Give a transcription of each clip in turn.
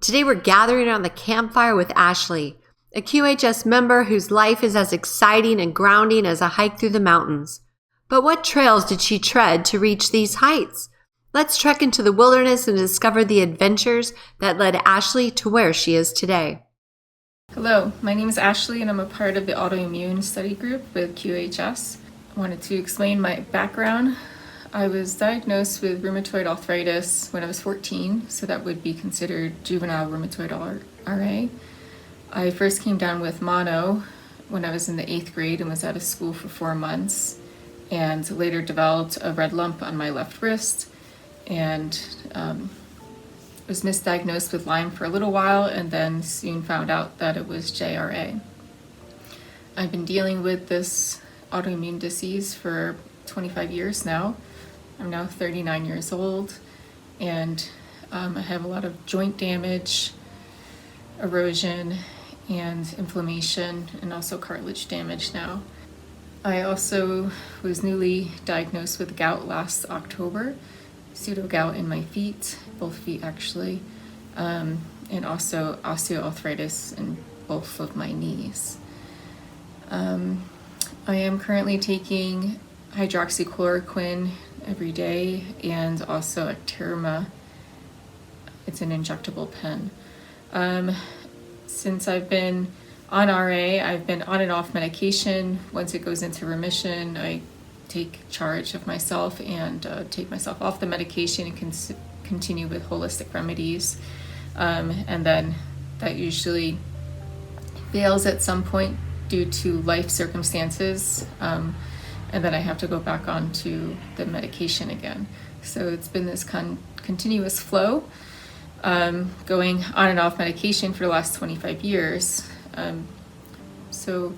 Today we're gathering around the campfire with Ashley, a QHS member whose life is as exciting and grounding as a hike through the mountains. But what trails did she tread to reach these heights? Let's trek into the wilderness and discover the adventures that led Ashley to where she is today. Hello, my name is Ashley and I'm a part of the autoimmune study group with QHS. I wanted to explain my background. I was diagnosed with rheumatoid arthritis when I was 14, so that would be considered juvenile rheumatoid RA. I first came down with mono when I was in the 8th grade and was out of school for 4 months, and later developed a red lump on my left wrist, and was misdiagnosed with Lyme for a little while, and then soon found out that it was JRA. I've been dealing with this autoimmune disease for 25 years now. I'm now 39 years old, and I have a lot of joint damage, erosion, and inflammation, and also cartilage damage now. I also was newly diagnosed with gout last October, pseudo-gout in my feet, both feet actually, and also osteoarthritis in both of my knees. I am currently taking hydroxychloroquine every day and also Actirma. It's an injectable pen. Since I've been on RA, I've been on and off medication. Once it goes into remission, I take charge of myself and take myself off the medication and continue with holistic remedies. And then that usually fails at some point due to life circumstances. And then I have to go back onto the medication again. So it's been this continuous flow, going on and off medication for the last 25 years. So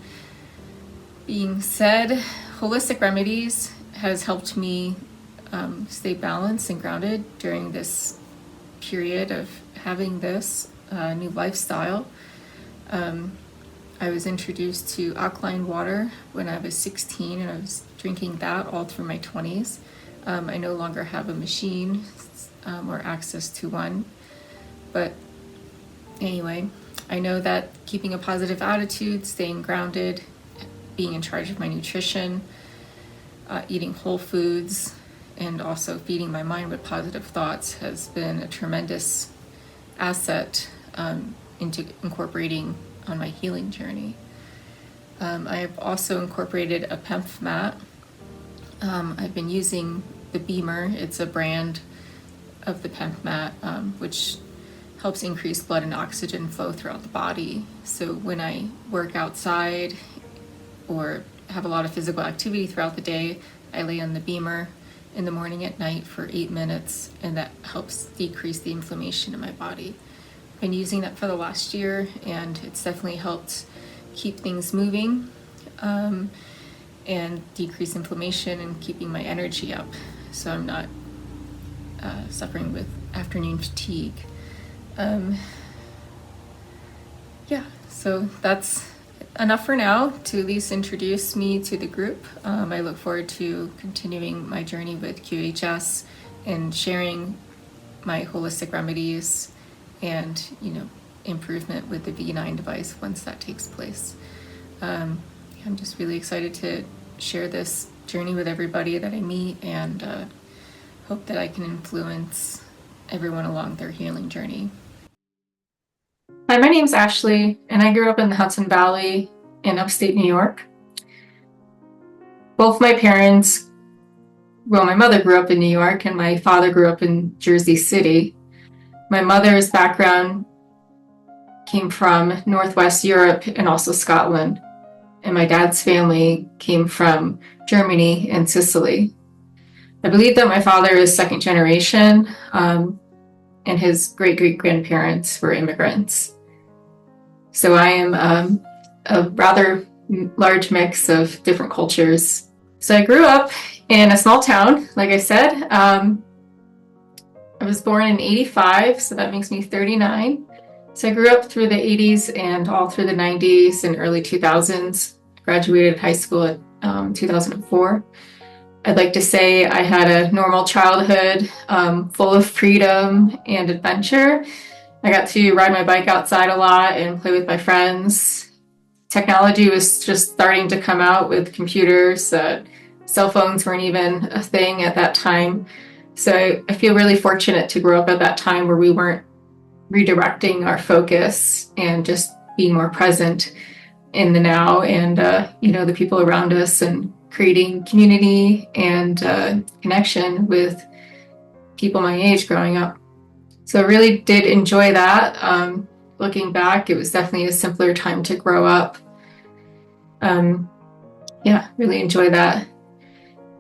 being said, holistic remedies has helped me stay balanced and grounded during this period of having this new lifestyle. I was introduced to alkaline water when I was 16, and I was drinking that all through my 20s. I no longer have a machine or access to one, but anyway, I know that keeping a positive attitude, staying grounded, being in charge of my nutrition, eating whole foods, and also feeding my mind with positive thoughts has been a tremendous asset into incorporating on my healing journey. I have also incorporated a PEMF mat. I've been using the Beamer. It's a brand of the PEMF mat, which helps increase blood and oxygen flow throughout the body. So when I work outside or have a lot of physical activity throughout the day, I lay on the Beamer in the morning, at night for 8 minutes, and that helps decrease the inflammation in my body. I've been using that for the last year, and it's definitely helped keep things moving and decrease inflammation and keeping my energy up, so I'm not suffering with afternoon fatigue. So that's enough for now to at least introduce me to the group. I look forward to continuing my journey with QHS and sharing my holistic remedies and, improvement with the V9 device once that takes place. I'm just really excited to share this journey with everybody that I meet, and hope that I can influence everyone along their healing journey. Hi, my name's Ashley, and I grew up in the Hudson Valley in upstate New York. Both my parents, my mother grew up in New York and my father grew up in Jersey City. My mother's background came from Northwest Europe and also Scotland, and my dad's family came from Germany and Sicily. I believe that my father is second generation, and his great-great-grandparents were immigrants. So I am a rather large mix of different cultures. So I grew up in a small town, like I said. I was born in 85, so that makes me 39. So I grew up through the 80s and all through the 90s and early 2000s. Graduated high school at 2004. I'd like to say I had a normal childhood, full of freedom and adventure. I got to ride my bike outside a lot and play with my friends. Technology was just starting to come out with computers. Cell phones weren't even a thing at that time. So I feel really fortunate to grow up at that time where we weren't redirecting our focus and just being more present in the now and, the people around us, and creating community and connection with people my age growing up. So I really did enjoy that. Looking back, it was definitely a simpler time to grow up. Really enjoy that.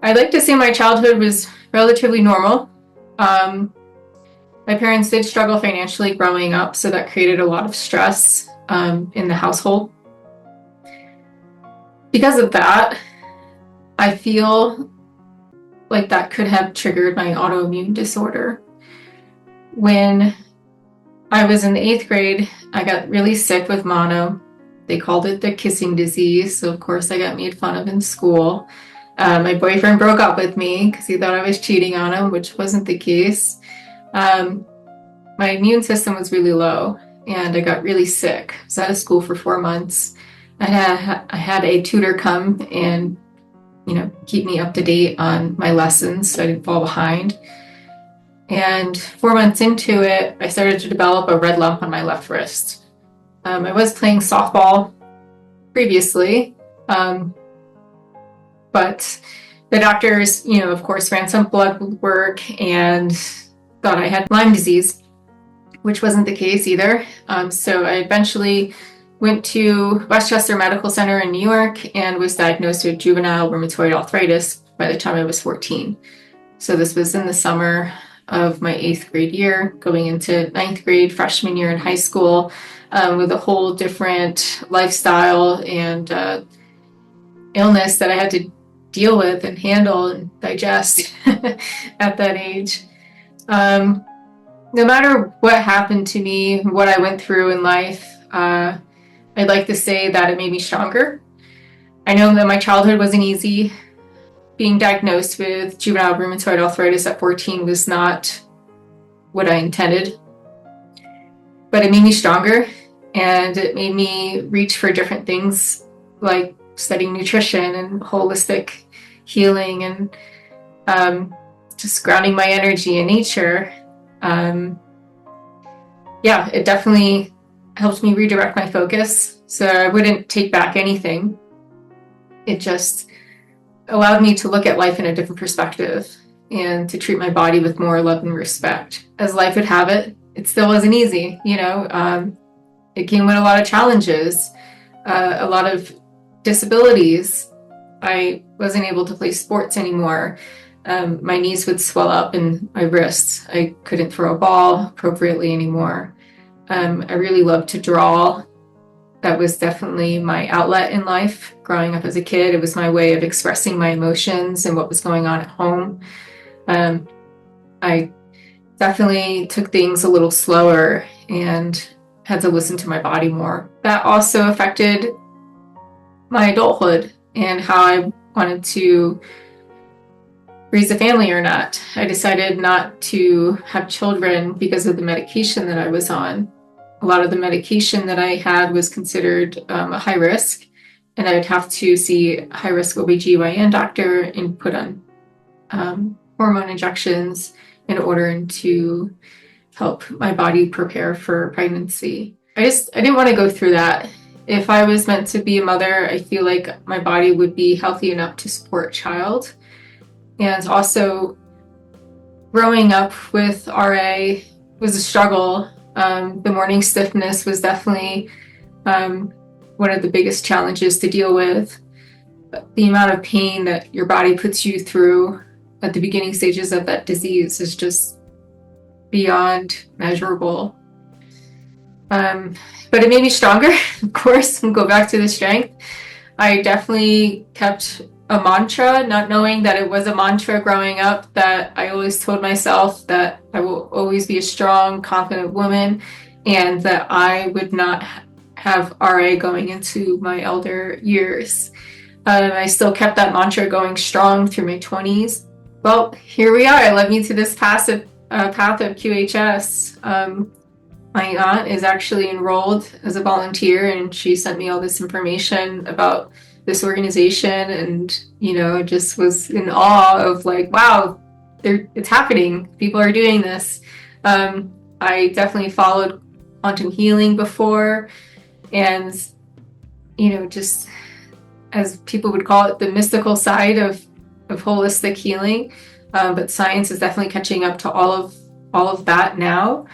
I'd like to say my childhood was relatively normal. My parents did struggle financially growing up, so that created a lot of stress in the household. Because of that, I feel like that could have triggered my autoimmune disorder. When I was in the 8th grade, I got really sick with mono. They called it the kissing disease, so of course I got made fun of in school. My boyfriend broke up with me because he thought I was cheating on him, which wasn't the case. My immune system was really low, and I got really sick. I was out of school for 4 months. I had a tutor come and, keep me up to date on my lessons so I didn't fall behind. And 4 months into it, I started to develop a red lump on my left wrist. I was playing softball previously, but the doctors, of course, ran some blood work and thought I had Lyme disease, which wasn't the case either. So I eventually went to Westchester Medical Center in New York and was diagnosed with juvenile rheumatoid arthritis by the time I was 14. So this was in the summer of my 8th grade year, going into 9th grade, freshman year in high school, with a whole different lifestyle and illness that I had to deal with and handle and digest at that age. No matter what happened to me, what I went through in life, I'd like to say that it made me stronger. I know that my childhood wasn't easy. Being diagnosed with juvenile rheumatoid arthritis at 14 was not what I intended, but it made me stronger, and it made me reach for different things like studying nutrition and holistic healing and just grounding my energy in nature. It definitely helped me redirect my focus, so I wouldn't take back anything. It just allowed me to look at life in a different perspective and to treat my body with more love and respect. As life would have it, it still wasn't easy, It came with a lot of challenges, a lot of disabilities. I wasn't able to play sports anymore. My knees would swell up and my wrists. I couldn't throw a ball appropriately anymore. I really loved to draw. That was definitely my outlet in life. Growing up as a kid, it was my way of expressing my emotions and what was going on at home. I definitely took things a little slower and had to listen to my body more. That also affected my adulthood and how I wanted to raise a family or not. I decided not to have children because of the medication that I was on. A lot of the medication that I had was considered a high risk, and I would have to see a high-risk OBGYN doctor and put on hormone injections in order to help my body prepare for pregnancy. I didn't want to go through that. If I was meant to be a mother, I feel like my body would be healthy enough to support a child. And also, growing up with RA was a struggle. The morning stiffness was definitely one of the biggest challenges to deal with. The amount of pain that your body puts you through at the beginning stages of that disease is just beyond measurable. But it made me stronger, of course, and go back to the strength. I definitely kept a mantra, not knowing that it was a mantra growing up, that I always told myself that I will always be a strong, confident woman, and that I would not have RA going into my elder years. I still kept that mantra going strong through my 20s. Well, here we are. It led me to this path of QHS. My aunt is actually enrolled as a volunteer, and she sent me all this information about this organization, and just was in awe of like, wow, it's happening. People are doing this. I definitely followed quantum healing before, and just as people would call it, the mystical side of holistic healing. But science is definitely catching up to all of that now.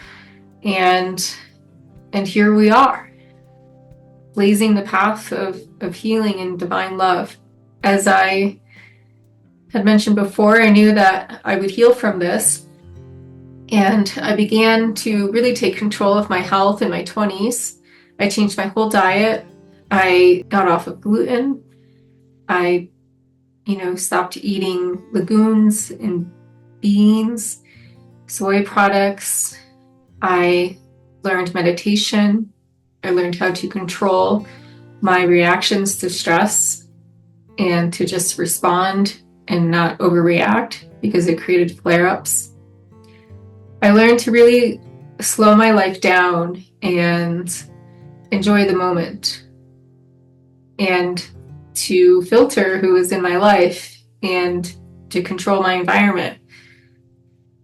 And here we are, blazing the path of healing and divine love. As I had mentioned before, I knew that I would heal from this. And I began to really take control of my health in my 20s. I changed my whole diet. I got off of gluten. I, stopped eating legumes and beans, soy products. I learned meditation. I learned how to control my reactions to stress and to just respond and not overreact because it created flare-ups. I learned to really slow my life down and enjoy the moment, and to filter who was in my life and to control my environment.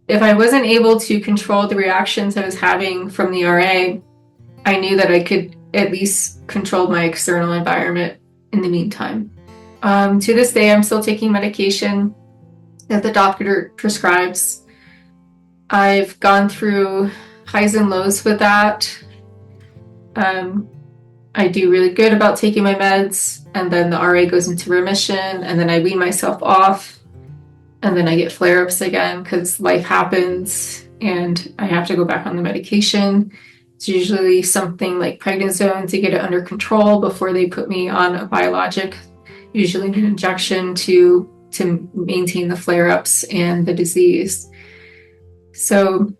If I wasn't able to control the reactions I was having from the RA, I knew that I could at least control my external environment in the meantime. To this day, I'm still taking medication that the doctor prescribes. I've gone through highs and lows with that. I do really good about taking my meds, and then the RA goes into remission, and then I wean myself off. And then I get flare-ups again because life happens and I have to go back on the medication. It's usually something like prednisone to get it under control before they put me on a biologic, usually an injection to maintain the flare-ups and the disease. So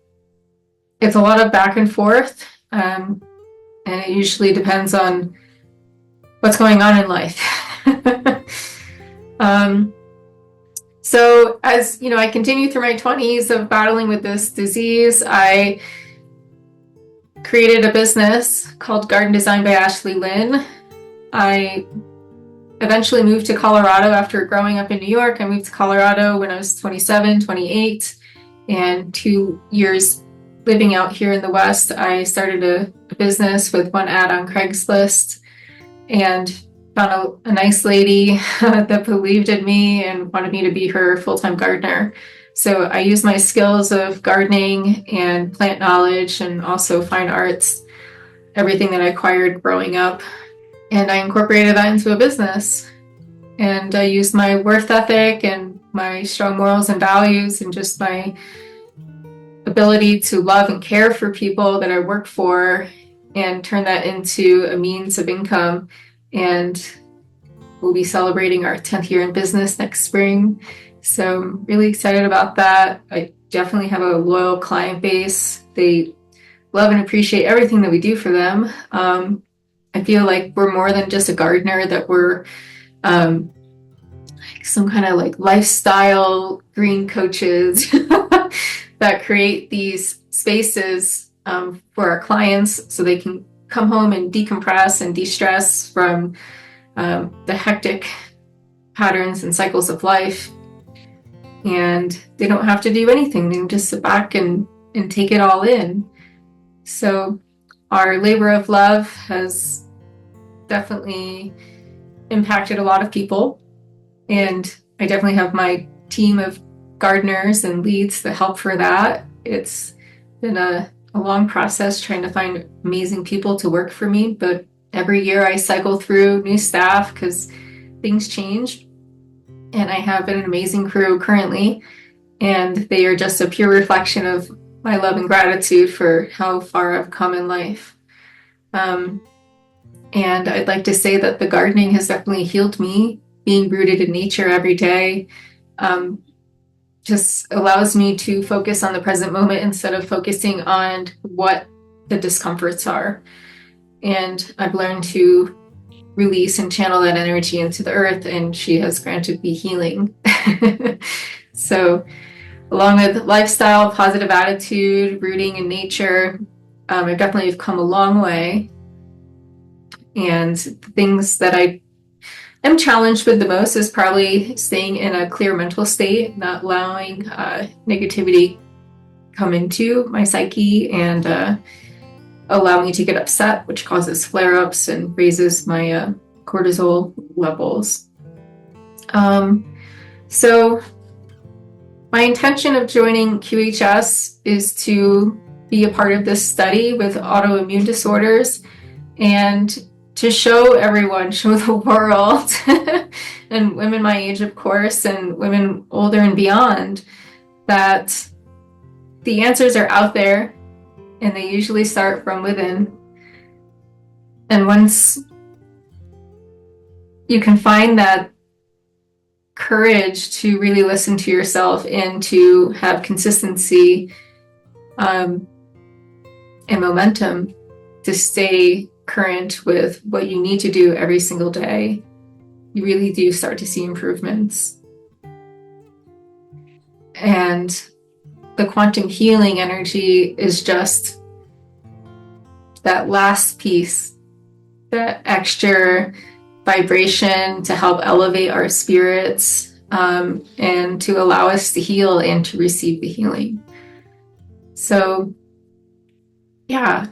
it's a lot of back and forth, and it usually depends on what's going on in life. So as I continue through my 20s of battling with this disease, I created a business called Garden Design by Ashley Lynn. I eventually moved to Colorado after growing up in New York. I moved to Colorado when I was 27, 28, and 2 years living out here in the West, I started a business with one ad on Craigslist and found a nice lady that believed in me and wanted me to be her full-time gardener. So I used my skills of gardening and plant knowledge and also fine arts, everything that I acquired growing up, and I incorporated that into a business. And I used my worth ethic and my strong morals and values and just my ability to love and care for people that I work for and turn that into a means of income. And we'll be celebrating our 10th year in business next spring. So I'm really excited about that. I definitely have a loyal client base. They love and appreciate everything that we do for them. I feel like we're more than just a gardener, that we're some kind of like lifestyle green coaches that create these spaces for our clients so they can come home and decompress and de-stress from the hectic patterns and cycles of life. And they don't have to do anything. They can just sit back and take it all in. So our labor of love has definitely impacted a lot of people. And I definitely have my team of gardeners and leads that help for that. It's been a long process trying to find amazing people to work for me, but every year I cycle through new staff because things change. And I have an amazing crew currently, and they are just a pure reflection of my love and gratitude for how far I've come in life. And I'd like to say that the gardening has definitely healed me. Being rooted in nature every day just allows me to focus on the present moment instead of focusing on what the discomforts are. And I've learned to release and channel that energy into the earth, and she has granted me healing. So along with lifestyle, positive attitude, rooting in nature, I definitely have come a long way. And the things that I am challenged with the most is probably staying in a clear mental state, not allowing negativity come into my psyche and allow me to get upset, which causes flare-ups and raises my cortisol levels. So my intention of joining QHS is to be a part of this study with autoimmune disorders and to show everyone, show the world, and women my age, of course, and women older and beyond, that the answers are out there and they usually start from within. And once you can find that courage to really listen to yourself and to have consistency and momentum to stay current with what you need to do every single day, you really do start to see improvements. And the quantum healing energy is just that last piece, that extra vibration to help elevate our spirits and to allow us to heal and to receive the healing. So, yeah,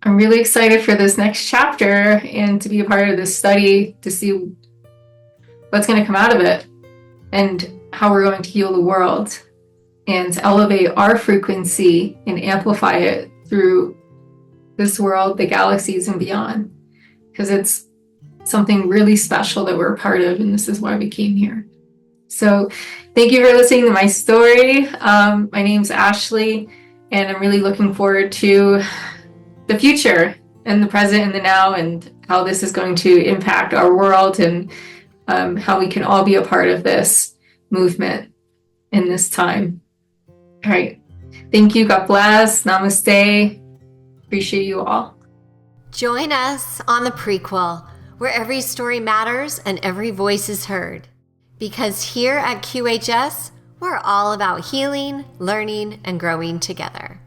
I'm really excited for this next chapter and to be a part of this study to see what's going to come out of it and how we're going to heal the world and to elevate our frequency and amplify it through this world, the galaxies, and beyond. Because it's something really special that we're a part of, and this is why we came here. So thank you for listening to my story. My name's Ashley, and I'm really looking forward to the future and the present and the now and how this is going to impact our world and how we can all be a part of this movement in this time. All right. Thank you. God bless. Namaste. Appreciate you all. Join us on the Prequel, where every story matters and every voice is heard. Because here at QHS, we're all about healing, learning, and growing together.